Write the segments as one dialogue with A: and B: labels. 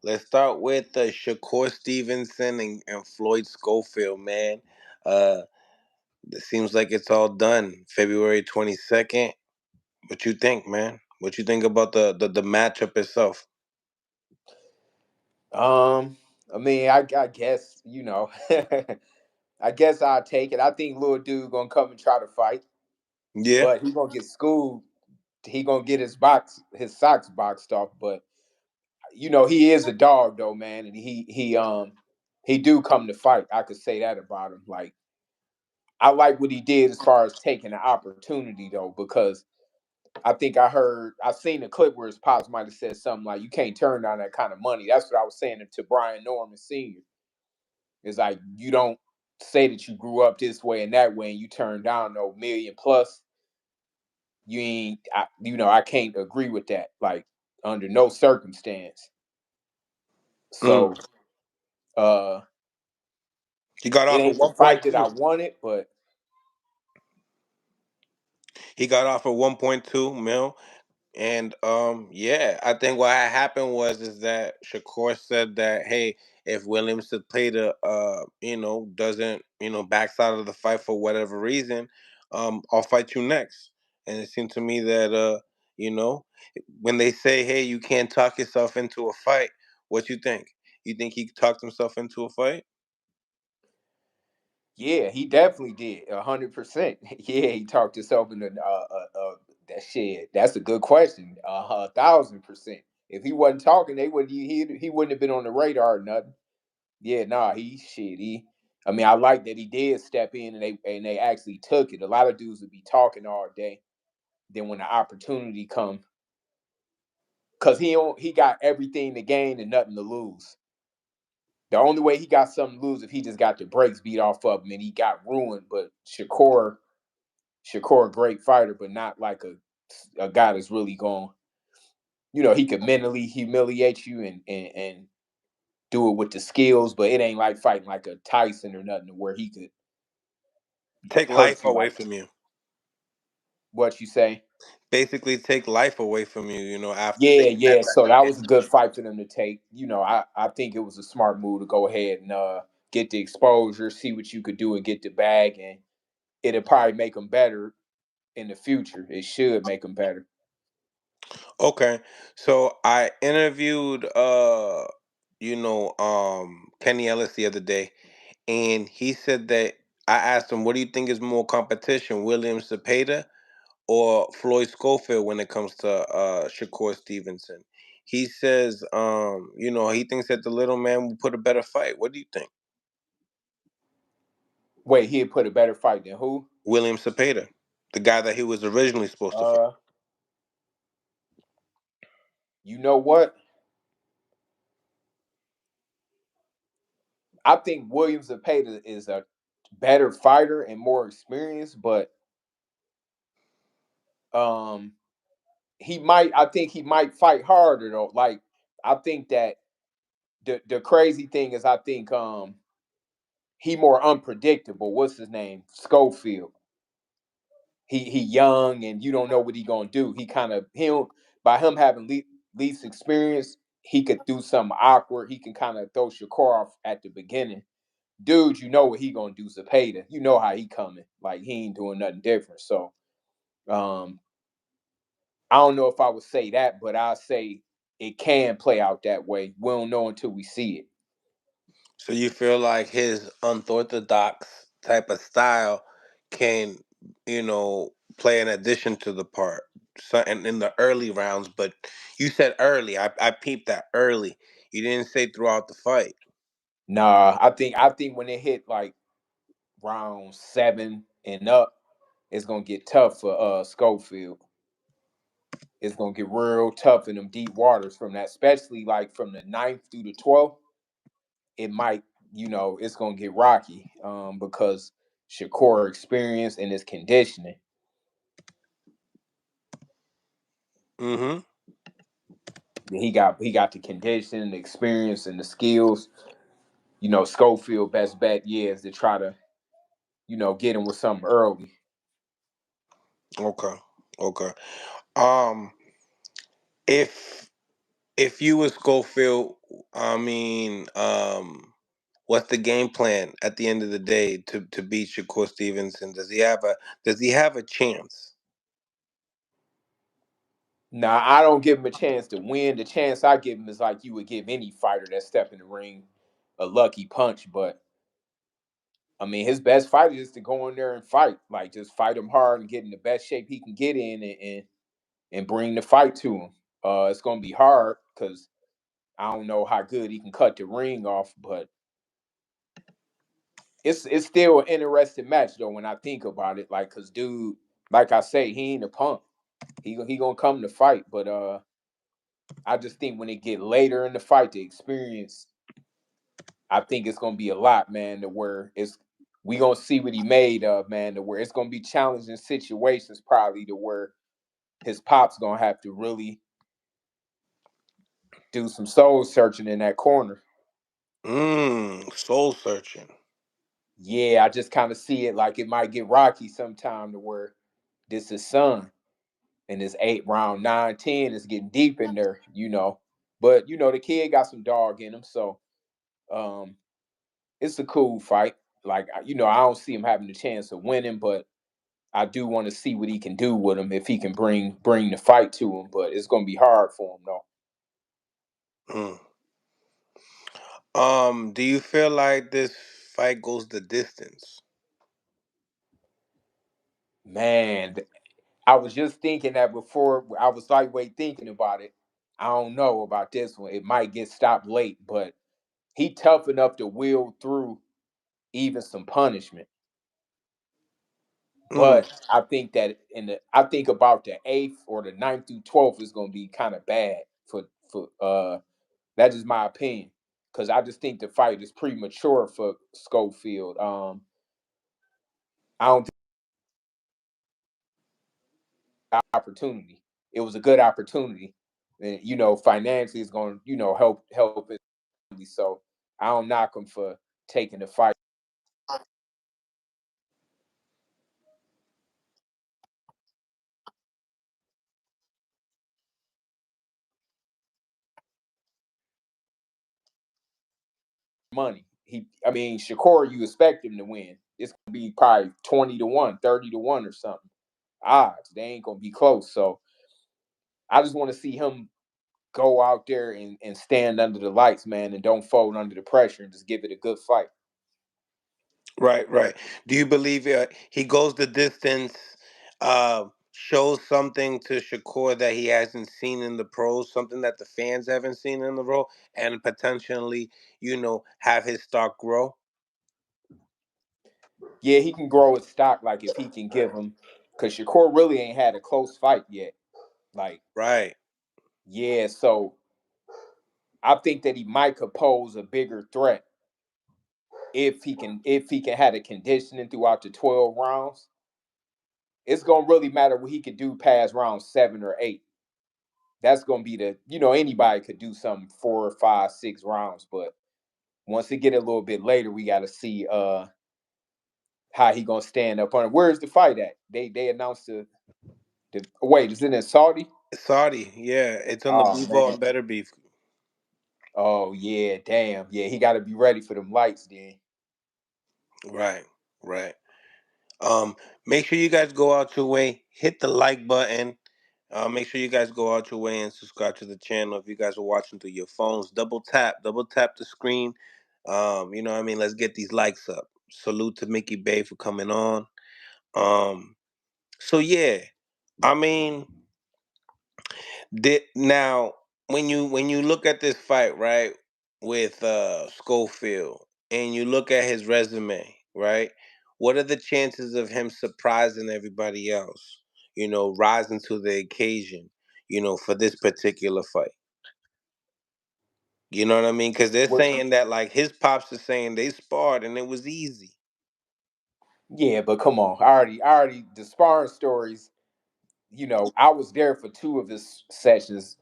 A: Let's start with Shakur Stevenson and Floyd Schofield, man. Uh, it seems like it's all done. February 22nd. What you think, man? What you think about the matchup itself?
B: I mean, I guess I guess I'll take it. I think little dude gonna come and try to fight,
A: Yeah.
B: but he gonna get schooled. He gonna get his socks boxed off. But he is a dog though, man, and he do come to fight. I could say that about him. Like I like what he did as far as taking the opportunity though, because I seen a clip where his pops might have said something like, "You can't turn down that kind of money." That's what I was saying to Brian Norman Sr. It's like you don't say that you grew up this way and that way, and you turn down no million plus. You ain't, I can't agree with that. Like under no circumstance.
A: Mm.
B: So, uh,
A: He got
B: it
A: off at
B: ain't the
A: one point
B: fight that
A: two.
B: I wanted, but
A: He got off at 1.2 mil. And yeah, I think what had happened was is that Shakur said that, hey, if Williams Zepeda doesn't, backs out of the fight for whatever reason, I'll fight you next. And it seemed to me that you know, when they say, hey, you can't talk yourself into a fight, what you think? You think he talked himself into a fight?
B: yeah, he definitely did 100%. Yeah, he talked himself into that shit. That's a good question. 1,000%. If he wasn't talking, they would he wouldn't have been on the radar or nothing. Yeah, nah, he shit. I mean, I like that he did step in and they actually took it. A lot of dudes would be talking all day. Then when the opportunity come, cause he got everything to gain and nothing to lose. The only way he got something to lose if he just got the brakes beat off of him and he got ruined. But Shakur, a great fighter, but not like a guy that's really going. He could mentally humiliate you and do it with the skills, but it ain't like fighting like a Tyson or nothing where he could
A: Take life
B: hurt you
A: away
B: like
A: from you.
B: what you say.
A: Basically take life away from you, after
B: Yeah,
A: taking that
B: yeah.
A: type
B: So
A: of
B: that
A: hit.
B: was a good fight for them to take. I think it was a smart move to go ahead and get the exposure, see what you could do, and get the bag, and it'll probably make them better in the future. It should make them better.
A: Okay. So I interviewed Kenny Ellis the other day, and he said that I asked him, what do you think is more competition, William Zepeda or Floyd Schofield when it comes to Shakur Stevenson? He says he thinks that the little man will put a better fight. What do you think?
B: Wait, he'd put a better fight than who?
A: William Zepeda, the guy that he was originally supposed to fight.
B: Uh, you know what? I think Williams Zepeda is a better fighter and more experienced, but um, he might. I think he might fight harder though. Like I think that the crazy thing is, I think he more unpredictable. What's his name? Schofield. He young and you don't know what he gonna do. He kind of him by him having least experience, he could do something awkward. He can kind of throw Shakur off at the beginning. Dude, you know what he gonna do, Zepeda. You know how he coming. Like he ain't doing nothing different. So um I don't know if I would say that, but I'll say it can play out that way. We don't know until we see it.
A: So you feel like his unorthodox type of style can, play an addition to the part. So, and in the early rounds, but you said early. I peeped that early. You didn't say throughout the fight.
B: Nah, I think when it hit like round 7 and up, it's gonna get tough for Schofield. It's gonna get real tough in them deep waters from that, especially like from the ninth through the 12th. It might, it's gonna get rocky because Shakur experience and his conditioning.
A: Mm-hmm.
B: He got the condition, the experience, and the skills. Schofield best bet, yeah, is to try to, get him with something early.
A: Okay. Okay. Um, if if you was Schofield, I mean, what's the game plan at the end of the day to beat Shakur Stevenson? Does he have a chance?
B: Nah, I don't give him a chance to win. The chance I give him is like you would give any fighter that step in the ring a lucky punch. But I mean, his best fight is to go in there and fight. Like just fight him hard and get in the best shape he can get in, and bring the fight to him. It's gonna be hard because I don't know how good he can cut the ring off, but it's still an interesting match though when I think about it. Like, cause dude, like I say, he ain't a punk. He gonna come to fight, but I just think when it get later in the fight, the experience, I think it's gonna be a lot, man. To where it's we gonna see what he made of, man. To where it's gonna be challenging situations, probably to where his pop's gonna have to really do some soul searching in that corner.
A: Soul searching.
B: Yeah, I just kind of see it like it might get rocky sometime to where this is son and this 8 round 9-10 is getting deep in there, you know. But the kid got some dog in him, so um it's a cool fight. Like I don't see him having the chance of winning, but I do want to see what he can do with him if he can bring the fight to him. But it's gonna be hard for him though.
A: Mm. Do you feel like this fight goes the distance?
B: Man, I was just thinking that before. I was lightweight thinking about it. I don't know about this one. It might get stopped late, but he tough enough to wheel through even some punishment.
A: Mm.
B: But I think that I think about the eighth or the ninth through 12th is gonna be kind of bad for that's just my opinion. Cause I just think the fight is premature for Schofield. I don't think opportunity. It was a good opportunity. And financially it's gonna, help his family. So I don't knock him for taking the fight money. I mean, Shakur, you expect him to win. It's gonna be probably 20-1, 30-1 or something. Odds. They ain't gonna be close. So I just want to see him go out there and stand under the lights, man, and don't fold under the pressure and just give it a good fight.
A: Right, right. Do you believe he goes the distance, shows something to Shakur that he hasn't seen in the pros, something that the fans haven't seen in the pro, and potentially, have his stock grow?
B: Yeah, he can grow his stock like if he can give him, because Shakur really ain't had a close fight yet. Like,
A: Right.
B: yeah, so I think that he might could pose a bigger threat if he can have the conditioning throughout the 12 rounds. It's gonna really matter what he could do past round 7 or 8. That's gonna be anybody could do something 4, 5, 6 rounds, but once it get a little bit later, we got to see how he gonna stand up on it. Where's the fight at? They announced the wait, is it in Saudi?
A: Saudi, yeah, it's on the
B: Oh
A: Blue Vault
B: man.
A: and Better Beef.
B: Oh yeah, damn. Yeah, he got to be ready for them lights then.
A: Right, right. Um, Make sure you guys go out your way, hit the like button. Make sure you guys go out your way and subscribe to the channel. If you guys are watching through your phones, double tap the screen. You know what I mean? Let's get these likes up. Salute to Mickey Bay for coming on. So yeah, I mean, now when you look at this fight, right, with Schofield, and you look at his resume, right, what are the chances of him surprising everybody else, rising to the occasion, for this particular fight? You know what I mean? Because they're
B: What?
A: saying that, like, his pops are saying they sparred and it was easy.
B: Yeah, but come on. I already the sparring stories. I was there for 2 of his sessions,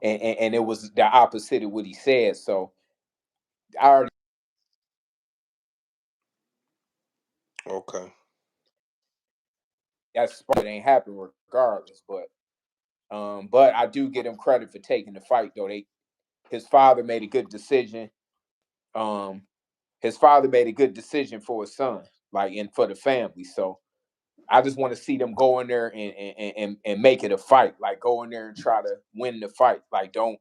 B: and it was the opposite of what he said. So I already
A: Okay.
B: that sparring ain't happen regardless. But I do get him credit for taking the fight though. his father made a good decision. Um, his father made a good decision for his son, like and for the family. So I just want to see them go in there and make it a fight. Like go in there and try to win the fight. Like don't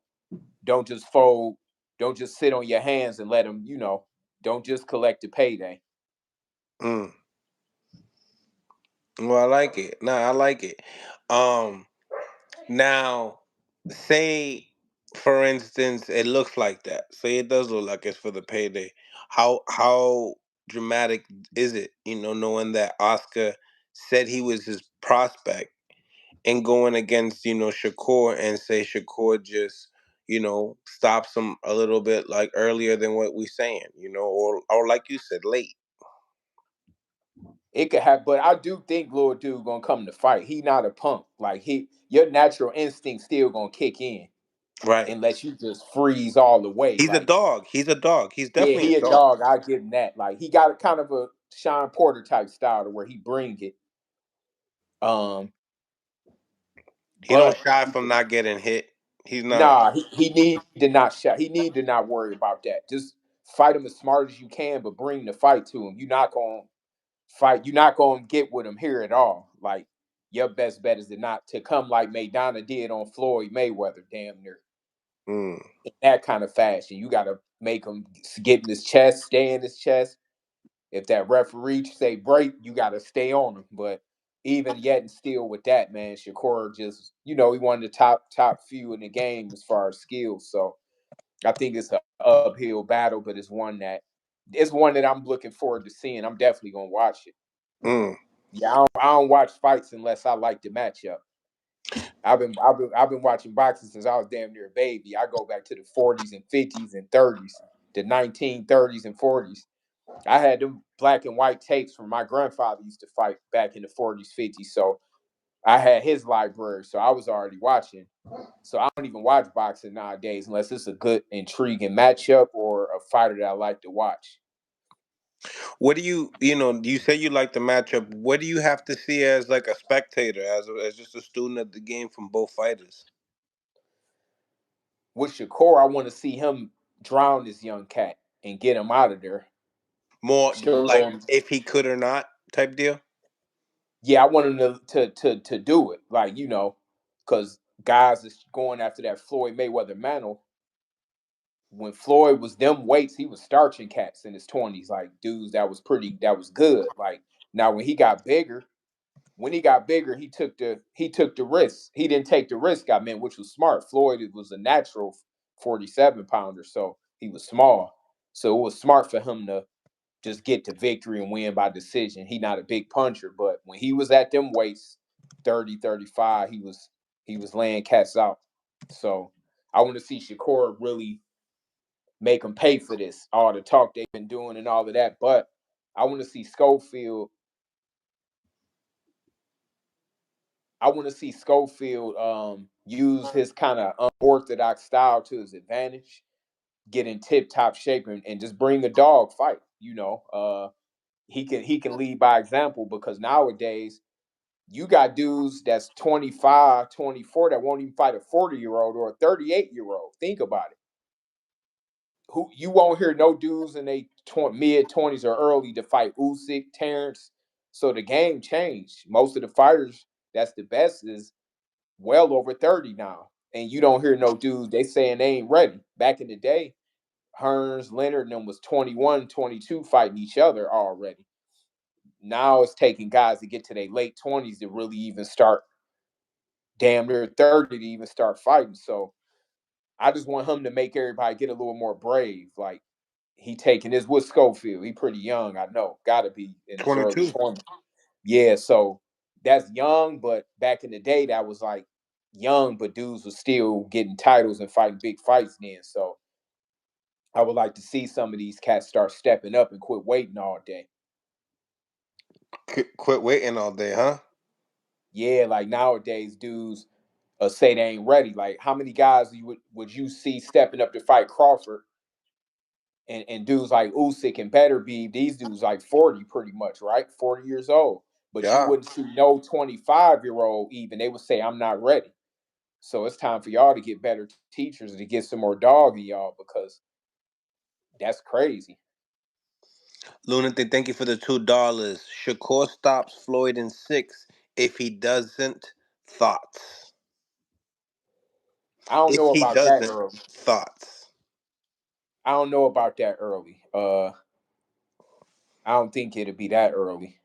B: just fold. Don't just sit on your hands and let them. Don't just collect the payday.
A: Mm. Well, I like it. Nah, I like it. Um, Now, say for instance, it looks like that. Say it does look like it's for the payday. How dramatic is it? Knowing that Oscar said he was his prospect and going against Shakur and say Shakur just stops him a little bit like earlier than what we saying. Or like you said, late.
B: It could have, but I do think little dude gonna come to fight. He not a punk. Like your natural instinct still gonna kick in
A: Right.
B: unless you just freeze all the way.
A: He's a
B: Like
A: dog. He's a dog. He's
B: yeah,
A: definitely
B: he
A: a
B: a
A: dog.
B: dog. I give him that. Like he got a kind of a Sean Porter type style to where he bring it. Um,
A: He don't
B: but
A: shy from not getting hit. He's not.
B: nah, he need to not shot. He need to not worry about that. Just fight him as smart as you can, but bring the fight to him. You're not gonna fight. You're not gonna get with him here at all. Like your best bet is to not to come like Maidana did on Floyd Mayweather, damn near
A: Mm,
B: in that kind of fashion. You got to make him get in his chest, stay in his chest. If that referee say break, you got to stay on him. But even yet and still with that, man, Shakur just he one of the top few in the game as far as skills. So I think it's an uphill battle, but it's one that I'm looking forward to seeing. I'm definitely gonna watch it.
A: mm.
B: Yeah, I don't watch fights unless I like the matchup. I've been watching boxing since I was damn near a baby. I go back to the 40s and 50s and 30s, the 1930s and 40s. I had them black and white tapes from my grandfather used to fight back in the 40s, 50s. So I had his library, so I was already watching. So I don't even watch boxing nowadays unless it's a good, intriguing matchup or a fighter that I like to watch.
A: What do you say you like the matchup? What do you have to see as like a spectator, as just a student of the game from both fighters?
B: With Shakur, I want to see him drown this young cat and get him out of there.
A: More
B: Show
A: like
B: him
A: if he could or not type deal?
B: yeah, I want him to do it. Like, because guys is going after that Floyd Mayweather mantle. When Floyd was them weights, he was starching cats in his 20s, like dudes that was good. Like now when he got bigger, he took the risk. He didn't take the risk, I mean, which was smart. Floyd it was a natural 47 pounder, so he was small. So it was smart for him to just get the victory and win by decision. He not a big puncher, but when he was at them weights, 30, 35, he was laying cats out. So I want to see Shakur really make him pay for this, all the talk they've been doing and all of that. But I want to see Schofield. I want to see Schofield use his kind of unorthodox style to his advantage, get in tip top shape, and just bring a dog fight. He can lead by example because nowadays you got dudes that's 25, 24 that won't even fight a 40-year-old or a 38-year-old. Think about it. Who you won't hear no dudes in they mid 20s or early to fight Usyk, Terrence. So the game changed. Most of the fighters that's the best is well over 30 now. And you don't hear no dudes, they saying they ain't ready. Back in the day, Hearns, Leonard, and them was 21, 22 fighting each other already. Now it's taking guys to get to their late 20s to really even start damn near 30 to even start fighting. So I just want him to make everybody get a little more brave. Like he taking his with Schofield. He pretty young, I know. Gotta be in his early
A: 22.
B: 20s. Yeah, so that's young, but back in the day that was like young, but dudes was still getting titles and fighting big fights then. So I would like to see some of these cats start stepping up and quit waiting all day.
A: Quit waiting all day, huh?
B: Yeah, like nowadays, dudes say they ain't ready. Like, how many guys would you see stepping up to fight Crawford and dudes like Usyk and better be these dudes like 40 pretty much, right? 40 years old. But you
A: Yeah.
B: wouldn't see no 25-year-old even. They would say, I'm not ready. So it's time for y'all to get better teachers to get some more dog in y'all because that's crazy.
A: Lunatic, thank you for the $2. Shakur stops Floyd in 6. If he doesn't, thoughts.
B: I don't
A: If
B: know
A: he
B: about that
A: doesn't,
B: early.
A: thoughts.
B: I don't know about that early. I don't think it'll be that early.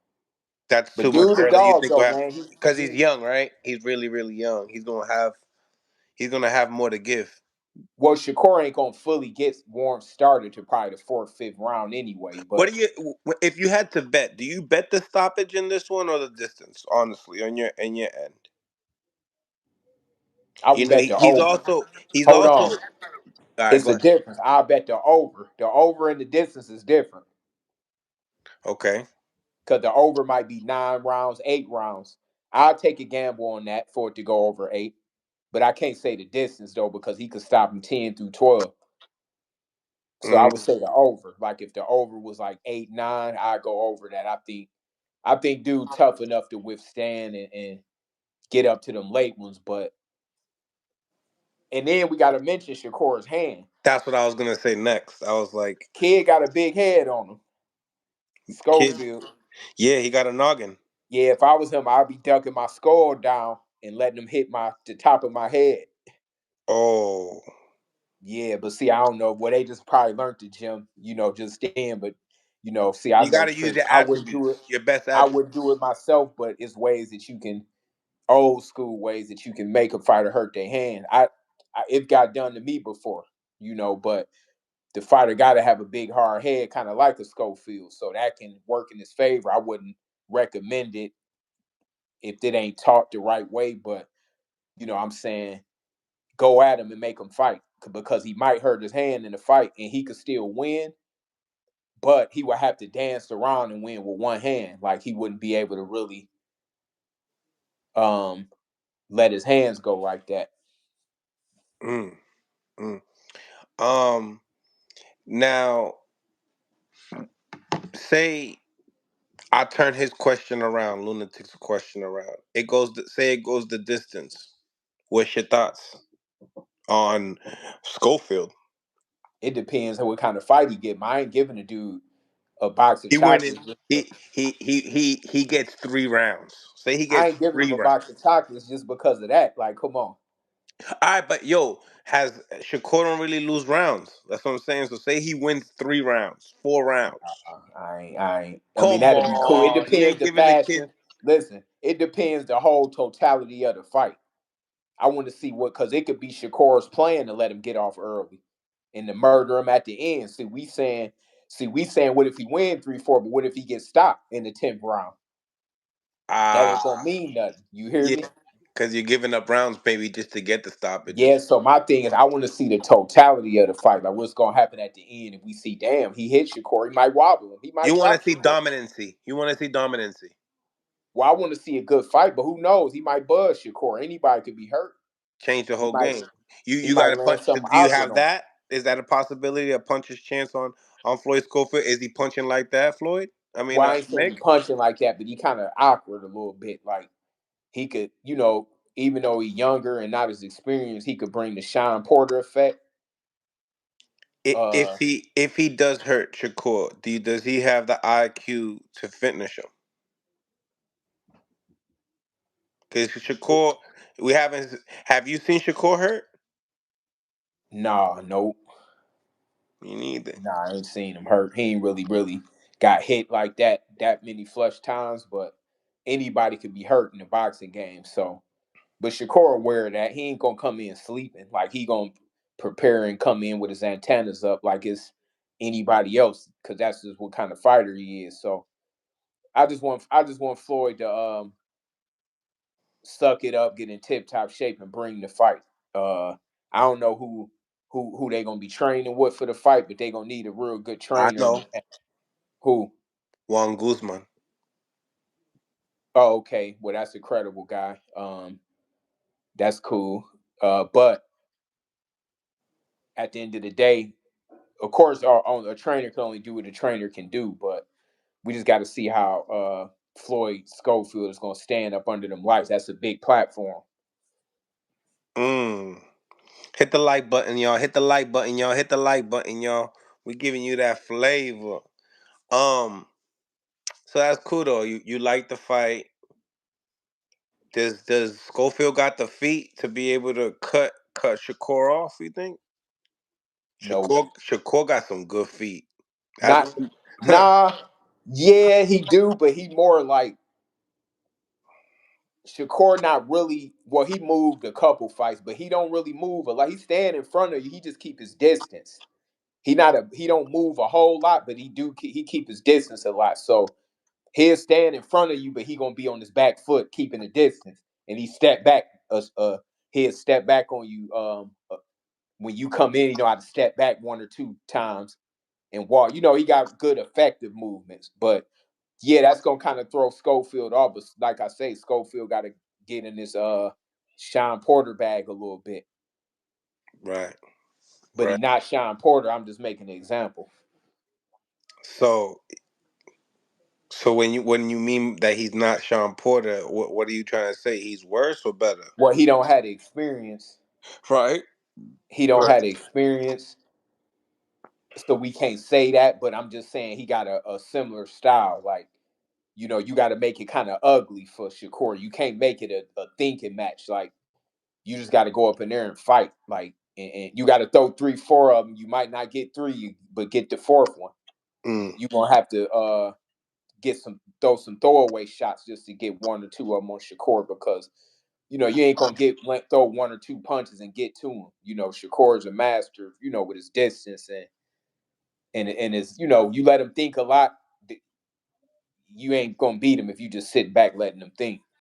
A: That's
B: But
A: too much
B: dude, a
A: early. You
B: dog
A: think we'll
B: though,
A: have
B: man.
A: because he's young, right? He's really, really young. He's gonna have more to give.
B: Well, Shakur ain't gonna fully get warm started to probably the fourth, fifth round anyway.
A: What
B: But
A: do you if you had to bet? Do you bet the stoppage in this one or the distance? Honestly, on your end,
B: I would bet the
A: he's
B: over.
A: also he's
B: Hold
A: also.
B: on,
A: All right,
B: it's
A: go
B: a
A: ahead.
B: difference. I bet the over. The over and the distance is different
A: Okay.
B: because the over might be 9 rounds, 8 rounds. I'll take a gamble on that for it to go over 8. But I can't say the distance though because he could stop him 10 through 12. So I
A: Mm,
B: would say the over. Like if the over was like 8, 9, I'd go over that. I think dude tough enough to withstand and get up to them late ones. But and then we gotta mention Shakur's hand.
A: that's what I was gonna say next. I was like,
B: Kid got a big head on him.
A: kid,
B: Schofield.
A: yeah, he got a noggin.
B: Yeah, if I was him, I'd be ducking my skull down and letting him hit the top of my head.
A: Oh,
B: Yeah, but see, I don't know. Well, they just probably learned the gym, just then. But see, I
A: you
B: know
A: got to use
B: tricks.
A: your
B: I wouldn't do it.
A: attributes, your best
B: I wouldn't
A: attributes.
B: do it myself, but it's ways that you can, old school ways that you can make a fighter hurt their hand. It got done to me before, but the fighter got to have a big hard head, kind of like a Schofield, so that can work in his favor. I wouldn't recommend it if it ain't taught the right way, but I'm saying go at him and make him fight because he might hurt his hand in the fight and he could still win, but he would have to dance around and win with one hand. Like he wouldn't be able to really um let his hands go like that.
A: Mm, mm. Um, now say I turn his question around, Lunatic's question around. Say it goes the distance. What's your thoughts on Schofield?
B: It depends on what kind of fight he get. I ain't giving a dude a box of
A: He winning.
B: chocolates.
A: He gets 3 rounds. Say he
B: I
A: gets
B: ain't giving him
A: three
B: a
A: rounds.
B: box of chocolates just because of that. Like, come on.
A: All right, but yo, has Shakur don't really lose rounds. That's what I'm saying. So say he wins 3 rounds, 4 rounds.
B: I ain't. I mean,
A: Come
B: that'd be cool. It
A: on, you
B: depends
A: ain't
B: the
A: giving the kid.
B: fashion. Listen, it depends the whole totality of the fight. I want to see what because it could be Shakur's plan to let him get off early and to murder him at the end. See, we saying what if he win 3-4, but what if he gets stopped in the 10th round? That ain't gonna
A: Ah,
B: mean nothing. You hear
A: yeah,
B: me?
A: because you're giving up rounds, maybe just to get the
B: Yeah,
A: stoppage.
B: so my thing is I want to see the totality of the fight. Like what's gonna happen at the end if we see, damn, he hit Shakur, he might wobble him. He
A: You
B: might
A: want to
B: drop
A: see
B: Shakur.
A: dominancy. You want to see dominancy.
B: Well, I want to see a good fight, but who knows? He might buzz Shakur. Anybody could be hurt.
A: Change the
B: He
A: whole
B: might
A: game. You
B: he
A: you got
B: might
A: to
B: land
A: punch.
B: something
A: Do you
B: awkward
A: have
B: on him.
A: that? Is that a possibility? A puncher's chance on Floyd Schofield? Is he punching like that, Floyd? I mean,
B: Well, I ain't saying he
A: Nick.
B: punching like that, but he kind of awkward a little bit. Like he could, even though he's younger and not as experienced, he could bring the Sean Porter effect.
A: If
B: Uh,
A: he does hurt Shakur, does he have the IQ to finish him? Because Shakur, we haven't. Have you seen Shakur hurt?
B: nah, nope.
A: Me neither.
B: Nah, I ain't seen him hurt. He ain't really got hit like that many flush times, but anybody could be hurt in the boxing game. So, but Shakur aware of that. He ain't gonna come in sleeping. Like he gonna prepare and come in with his antennas up like it's anybody else, because that's just what kind of fighter he is. So I just want Floyd to suck it up, get in tip top shape, and bring the fight. I don't know who they gonna be training with for the fight, but they gonna need a real good
A: I
B: trainer.
A: know
B: Who?
A: Juan Guzman.
B: Oh, okay. Well, that's a credible guy. That's cool. But at the end of the day, of course, a trainer can only do what a trainer can do. But we just got to see how Floyd Schofield is gonna stand up under them lights. That's a big platform.
A: Mm. Hit the like button, y'all. Hit the like button, y'all. Hit the like button, y'all. We giving you that flavor. Um, so that's cool though. You like the fight. Does Schofield got the feet to be able to cut Shakur off? You think
B: No,
A: Shakur got some good feet. That's
B: not nah. Yeah, he do, but he more like Shakur. Not really. Well, he moved a couple fights, but he don't really move a lot. He stand in front of you. He just keep his distance. He don't move a whole lot, but he keep his distance a lot. So he'll stand in front of you, but he gonna be on his back foot, keeping the distance, and he step back. He'll step back on you. When you come in, you know how to step back one or two times and walk. You know he got good effective movements, but yeah, that's gonna kind of throw Schofield off. But like I say, Schofield got to get in this Sean Porter bag a little bit.
A: right,
B: But he
A: right.
B: not Sean Porter. I'm just making an example.
A: So so when you mean that he's not Sean Porter, what are you trying to say? He's worse or better?
B: Well, he don't have the experience.
A: Right,
B: He don't
A: right.
B: have the experience, so we can't say that. But I'm just saying he got a similar style. Like you got to make it kind of ugly for Shakur. You can't make it a thinking match. Like you just got to go up in there and fight. Like and you got to throw 3, 4 of them. You might not get three, but get the fourth one.
A: Mm,
B: You gonna have to throw some throwaway shots just to get 1 or 2 of them on Shakur because you ain't gonna throw 1 or 2 punches and get to him. Shakur is a master. With his distance and his you let him think a lot. You ain't gonna beat him if you just sit back letting him think.